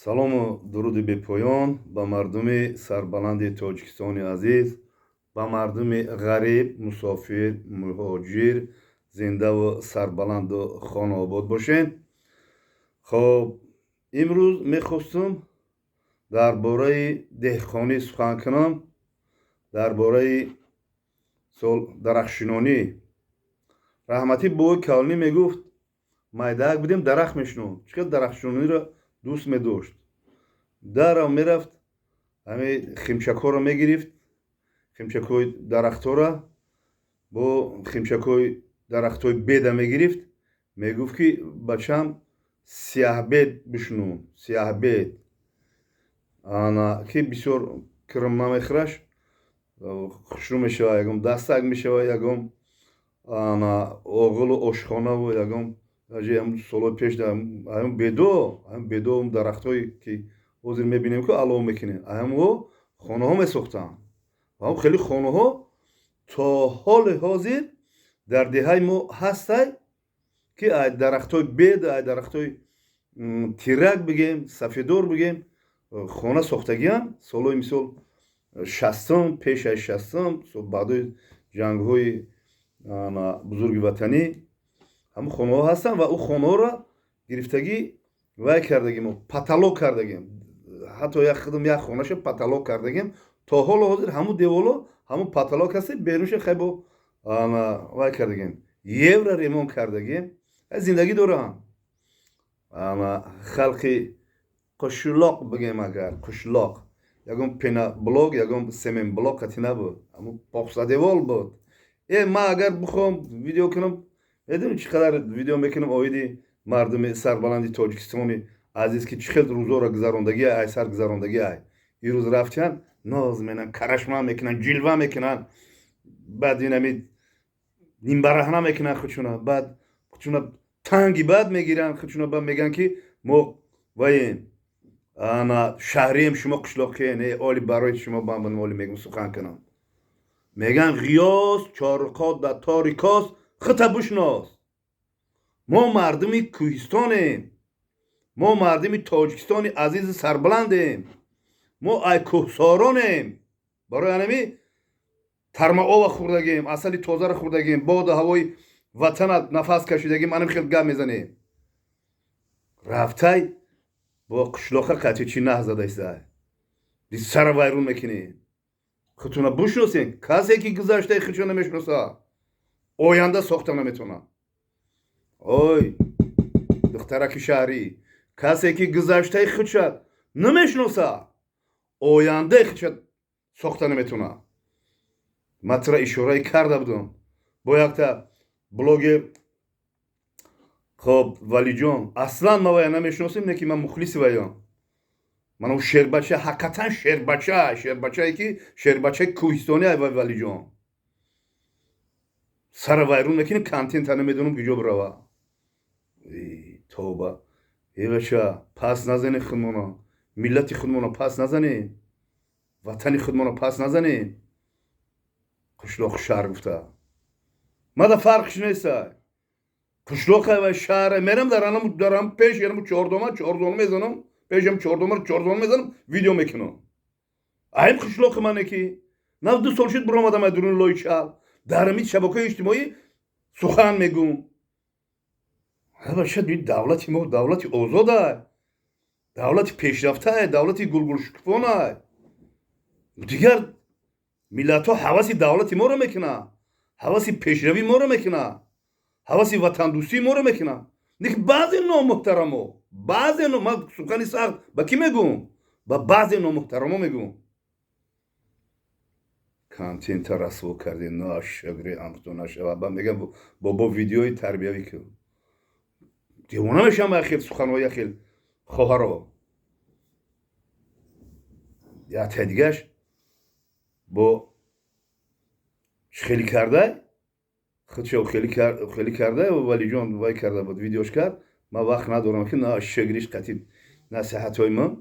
салому дуруди бепоён ба мардуми сарбаланди тоҷикистони азиз, ба мардуми ғариб, мусофир, муҳоҷир, зиндаву сарбаланду хонобод бошед. хоб имрӯз мехостум дар бораи деҳқонӣ сухан кунам, дар бораи дарахтшинонӣ. раҳмати бубои кавлӣ мегуфт майдаак будем дарахт мешином. чӣ қадр дарахтшинониро дӯст медошт. дарав мерафт, ҳами химчакҳоро мегирифт, химчакҳои дарахтҳоро бо химчакҳои дарахтҳои беда мегирифт, мегуфт ки бачам сияҳбед бишунум, сияҳбед ана ки бисёр кирма мехӯраш, хушрӯ мешавад, ягон дастак мешавад, ягон ана оғилу ошхонаву ягон солои пеш бедо дарахтҳое ки ҳозир мебинем ки алов мекунем, ҳамао хонаҳо месохтанд. хеле хонаҳо то ҳоли ҳозир дар деҳаи мо ҳастай ки ай дарахтҳои бед, ай дарахтҳои тирак бигем, сафедор бигем, хона сохтагианд. солҳои мисол 60-ум, пешаи 60-ум, баъдои ҷангҳои бузурги ватанӣ ҳама хонаҳо ҳастанд ва ӯ хонаҳоро гирифтагӣ вай кардагим, паталок кардагим. ҳатто як хонаша паталок кардагим. то ҳоли ҳозир ҳамун деворо ҳамун паталок ҳаст, берунша хайбо вай кардагим, евро ремонт кардагим. зиндагӣ доранд. халқи қушлоқ бигем, агар қушлоқ ягон пеноблок, ягон семенблок қати набуд, ҳамун поқсадевол буд. ман агар бихом видео кунам, медонӣ чӣ қадар видео мекунам оиди мардуми сарбаланди тоҷикистони азиз ки чӣ хел рӯзҳоро гузарондагӣ ай сар гузарондагӣ ай. ирӯз рафтиян ноз менан, карашма мекунан, ҷилва мекунан, баъд инами нимбараҳна мекунан худшуна, баъд худшуна танги баъд мегиран, худшуна баъд мегӯянд ки мо ваем шаҳрием, шумо қишлоқием, оли барои шумо бамн оли мегӯям сухан кунам. мегӯян ғиёс чорқот да торикос хита бушнос. мо мардуми кӯҳистонем, мо мардуми тоҷикистони азизи сарбаландем, мо ай кӯҳсоронем. барои ҳанами тармаова хӯрдагем, асали тозаро хӯрдагем, боду ҳавои ватанат нафас кашидагем, анам хел гап мезанем. рафтай бо қишлоқа қати чӣ наҳ зада истай, сара вайрон мекунед. худтуна бушносен. касе ки гузаштаи худшо намешноса, оянда сохта наметавонад. ой духтараки шаҳрӣ, касе ки гузаштаи худша намешноса, ояндаи худша сохта наметавонад. матра ишораи карда будам бо якта блогер. хоб валиҷон, аслан ман вая намешносем, не ки ман мухлиси ваям. ман шербача, ҳақиқатан шербачае ки шербачаи кӯҳистони ай валиҷон. сара вайрон мекунем, контента намедонам куҷо бирава. توبه ای بچه پس نزنی خودمونو، ملت خودمونو پس نزنی، وطن خودمونو پس نزنی. قشلاق شهر گفته ماذا فرقش نیست. قشلاق و شهر میرم دارم پیش یارم چهاردوم میزنم، پیشم چهاردوم میزنم، ویدیو میکنم. این قشلاق منه کی نه دو سال شد برام آدم درون لای چال درمی شبکه اجتماعی سخن میگم. باشد این دولتی ما دولتی آزاده، دولتی پیشرفته، دولتی گلگل شکفانه. دیگر ملت ها حواسی دولتی ما رو میکنه، حواسی پیشروی ما رو میکنه، حواسی وطن دوستی ما رو میکنه. دیگه بعضی نامحترما، من سخنی سخت با کی میگم؟ با بعضی نامحترما میگم. کانتینت رسوا کردی ناشگری امتو نشود. من میگم با ویدیوی تربیوی که دیوانه میشم اخیر سخنهای اخیر خواهرها. یا تدیگش با خیلی کرده خودشو خیلی کرده ولی جان وای کرده بود ویدیوش کرد. من وقت ندارم که نه شگریش قطعی نصیحت های من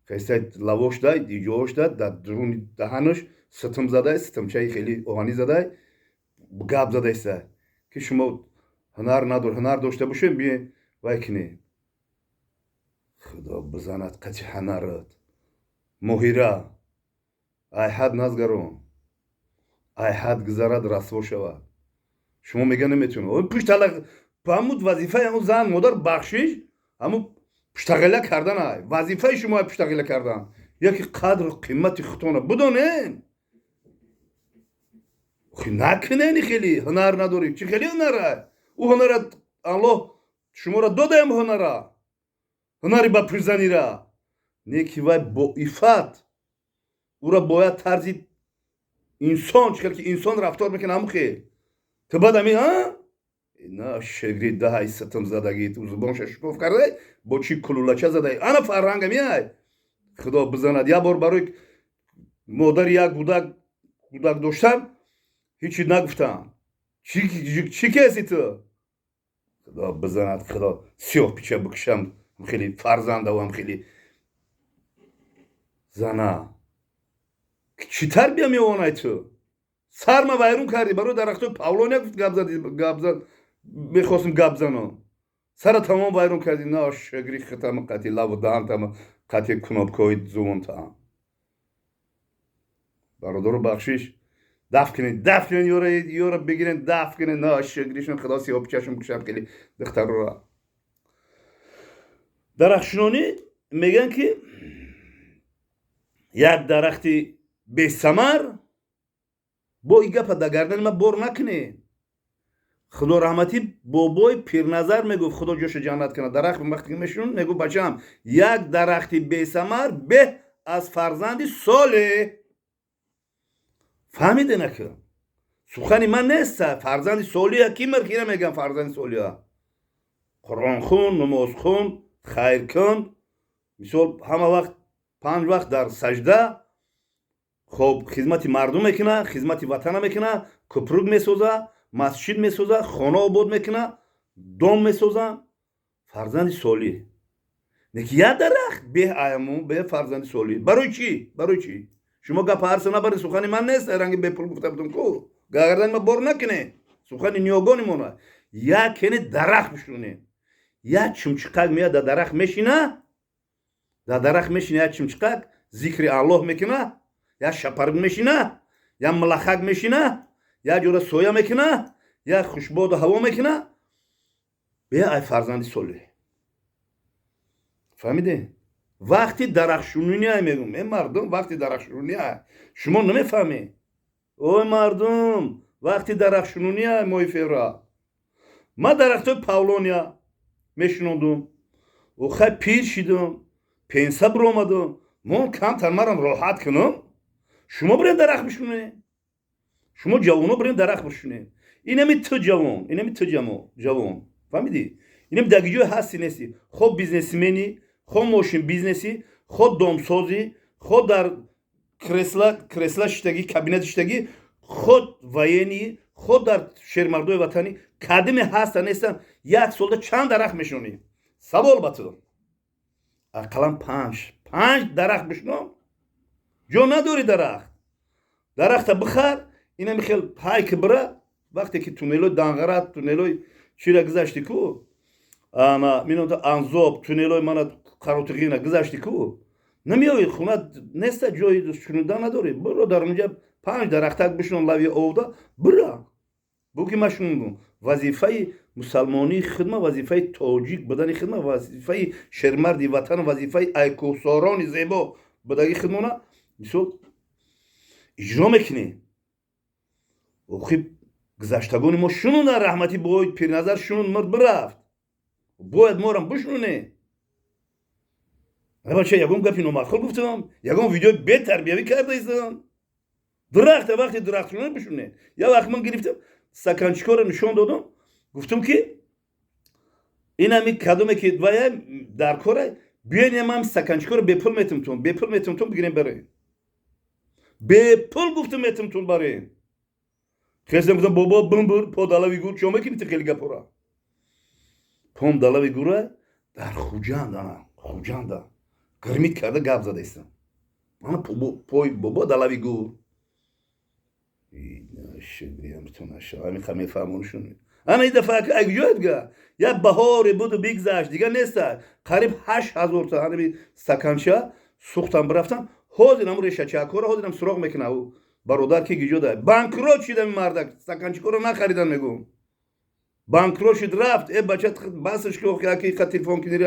خیسته لواش دای دیجوش داد در درون دهانش ستم زده ستمچه خیلی اوهانی زده گاب زده است که شما هنر داشته باشین بیه وای کنی. خدا بزند قچ هنرت مهیره ای حد نزگرون ای حد گذرد رسوا شود شما میگه نمیتونه اون پشت تلق همون وظیفه همون زن مادر بخشش همون پشتغله کردن ای وظیفه شما پشتغله کردن یکی قدر قیمت خودتون بدونین نکنین خیلی هنر نداری چی خیلی هنره او هنره الله شما را دادم هنره هنری با پرزنی را نیکی وای با ایفت او را باید طرزی انسان چکر که انسان رفتار میکنه همون خیلی تو بعد همی ها اینا شگری ده های ستم زدگی تو زبانش شکوف کرده با چی کلولچه زده انا فرهنگ میای خدا بزند یه بار برای مادر یک کودک داشتم هیچی نگفتم چی کسی تو خدا بزند خدا سیاه پیچه بکشم خیلی فرزنده و هم خیلی زنه چی تربیه میوانای تو سرما ویرون کردی برای درختو پاولونیا گپ زد میخواستم گپ زنم سر تمام ویرون کردی نه شگری ختم قطی لب و دهن تمام قطی کنابکوی زون تمام برادر بخشش دفع کنین یورا بگیرین دفع کنین نه شگریشون خدا سیاه پیچهشون بکشم خیلی دختر رو درخشنونی میگن که یک درختی به ثمر با این گپ در گردن من بر نکنه خدا رحمتی بابای پیرنظر میگفت خدا جوش جنت کنه درخت وقتی که میشون میگفت بچم یک درختی به ثمر به از فرزندی ساله فهمیده نکه سخنی من نیست فرزندی سالیه کی مرکیره میگن فرزندی سالیه قرآن خون نماز خون خیر کن مثال همه وقت 5 وقت در سجده خب خدمت مردم میکنه خدمت وطن میکنه کپروگ میسازه مسجد میسازه خانه آباد میکنه دام میسازه فرزند سالی نکی یه درخت به ایمون به فرزند سالی برای چی شما گپ هرسه نبری سخنی من نیست رنگ به پول گفته بودم کو گردن ما بر نکنه سخنی نیاگانی مونه یا کنه درخت بشونه یا چمچقک میاد در درخت میشینه یا چمچقک ذکر الله میکنه یا شپرگ میشینه یا ملخک میشینه یا جوره سویا میکنه یا خوشباد و هوا میکنه به ای فرزندی سالی فهمیده وقتی درخشونی های میگم ای مردم وقتی درخشونی های شما نمیفهمی اوی مردم وقتی درخشونی های موی فیورا ما درخت پاولونیا میشنوندم و خیلی پیر شدم پنسه برآمدم من کم ترمارم راحت کنم شما برین درخت بشونه شما جوانو برین درخت بشونه اینمی تو جوان فهمیدی اینم دگیجو هستی نیستی خود بیزنسمنی خود ماشین بیزنسی خود دامسازی خود در کرسلا شتگی کابینت شتگی خود وینی خود در شهرمردای وطنی کدمی هست نیستن یک سالده چند درخت میشونی سوال با تو اقلا 5 درخت بشنو جو نداری درخت بخر اینم خیلی پای که بره وقتی که تونلوی دانغرات تونلوی چی را گذاشتی کو اما مینو تا انزوب تونلوی من قاروتگینا گذاشتی کو نمیای خونه نیست جایی شنودن نداری برو در اونجا 5 درخت بشنو لوی اودا برو بوکی مشنون وظیفه مسلمانی خدمت وظیفه تاجیک بدن خدمت وظیفه شرمردی وطن وظیفه ایکوساران زیبا بدگی خدمت مثال اجرا میکنی و خب گذشتگان ما شنون رحمتی باید پیرنظر شنون مرد برفت باید مارم بشنونه بچه یکم گپی نامعقول گفتم یکم ویدیو بد تربیوی کرده ایستم درخت وقتی درخت شنون بشونه یا وقت من گرفتم سکنچکار نشان دادم گفتم که این همی کدومه که دوایه در کاره بیاین هم سکنچکار به پول میتونم بگیریم بره به پول گفتم میتونم بره خیستم گفتم بابا بمبر پا دلاوی گور شما کنی تو خیلی گپورا پام دلاوی گوره در خوجانده گرمیت کرده گپ زده ایستم من پای بابا دلاوی گور شدیم تو نشه همین خمی فرمونشون انا این دفعه که اگه دیگه یا بهاری بود و بگذشت دیگه نیست. قریب 8000 تا همین سکنچه سوختم برفتم. حاضرم ریشه چاکور حاضرم سراغ میکنه او برادر که گیجو داره بانکروت شده مردک سکنچه رو نخریدن میگم بانکروت شد رفت ای بچت بسش که تلفن کنی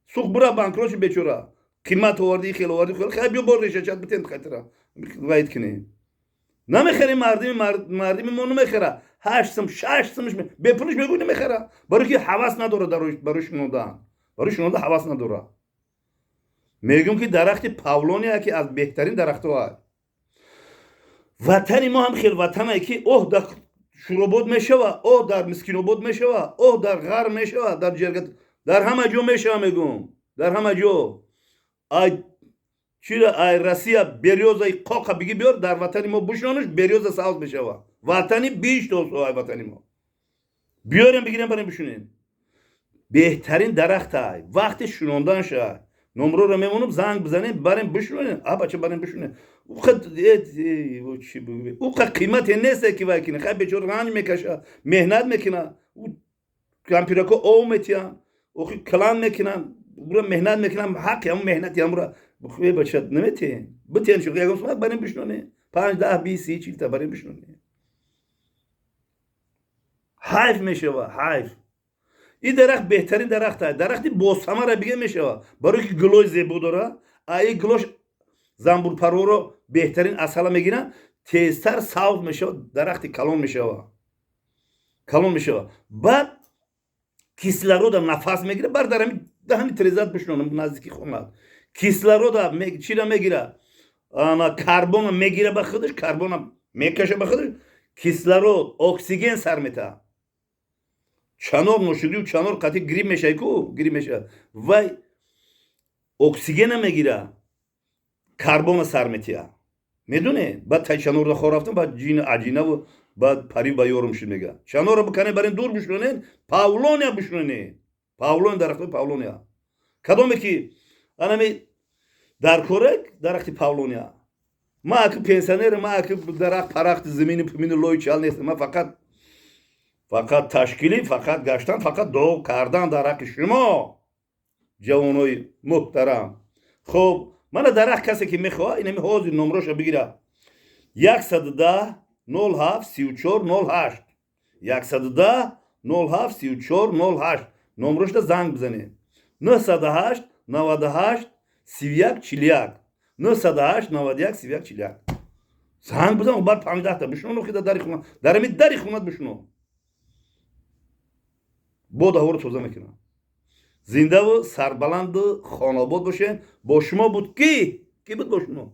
سوخت برا بانکروت شد بیچاره قیمت آوردی خیلی خیلی بیا بر ریشه چات بتن خاطره وایت کنی نمیخری مردمی ما نمیخره 8 سم 6 سمش به پولش میگو نمیخره برای که حواس نداره دروش نودن برایش نوده حواس نداره. میگم که درخت پاولونیا که از بهترین درخت‌ها وطن ما هم خیلی وطنه که اوه در شروبود میشوه اوه در مسکینوبود میشوه اوه در غر میشوه در جرگت در همه جو میشوه میگم در همه جو ای چیره ای رسیه بریوزای قاقا بگی بیار در وطن ما بشنانش بریوز ساز میشوه وطنی بیش دوست ای وطنی ما بیاریم بگیریم بریم بشونیم بهترین درخت های وقتی شنوندن شه نمره رو میمونم زنگ بزنیم بریم بشونیم بچه بریم بشونیم او خد قیمت نیست که وای کنه خیلی بچور رنج میکشه مهنت میکنه او کمپیرکو او میتیان او کلان میکنن برو مهنت میکنن حق هم مهنت هم برو بخوی بچه نمیتین بتین شو یکم سومک بریم بشونیم 5 10 20 30 40 تا بریم بشونیم حیف میشه و حیف. این درخت بهترین درخت است. درختی بوسما را بگه میشه برای که گلوی زیبا داره. ای گلوش زنبور پرو رو بهترین اصلا میگیرن تیزتر ساوت میشه درختی کلون میشه کلون میشه بعد کیسلرود نفس میگیره بر در همین تریزات بشنونم نزدیکی خونم کیسلرود چی را میگیره انا کربن میگیره به خودش کربن میکشه به خودش کیسلرود اکسیژن سر میته چانور نوشیدی و چانور قطعی گریب میشه کو گریب میشه وای اکسیژن میگیره کربن سر میتیه میدونه بعد تا چانور رو خورافتم بعد جین عجینه و بعد پری با یورم شد میگه چانور رو بکنه برین دور بشونین پاولونیا بشونین پاولون درخت پاولونیا کدومی که انا می در کورک درخت پاولونیا ما که پنسیونر ما که درخت پرخت زمین پمین لوی چال نیست ما فقط تشکیلی فقط گشتن فقط دو کردن درخت شما جوانای محترم. خب من درخت کسی که میخواه اینمی حاضر نمروش بگیره 110 07 34 08 110 07 34 08 نمروش دا زنگ بزنه 908 98 31 41 908 91 31 41 زنگ بزن و بعد 15 تا بشنو که داری خونه داری خونت بشنو بود هورو توزه میکنه زنده و سربلند و خاناباد باشه با شما بود کی بود با شما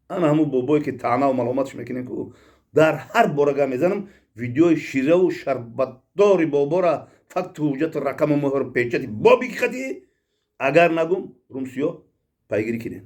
انا همون بابایی که تنها و معلوماتش میکنه که در هر بارگاه میزنم ویدیوی شیره و شربتداری بابا را فقط حجت رقم مهر پیچتی بابی که خطی اگر نگم رومسیو پیگیری کنه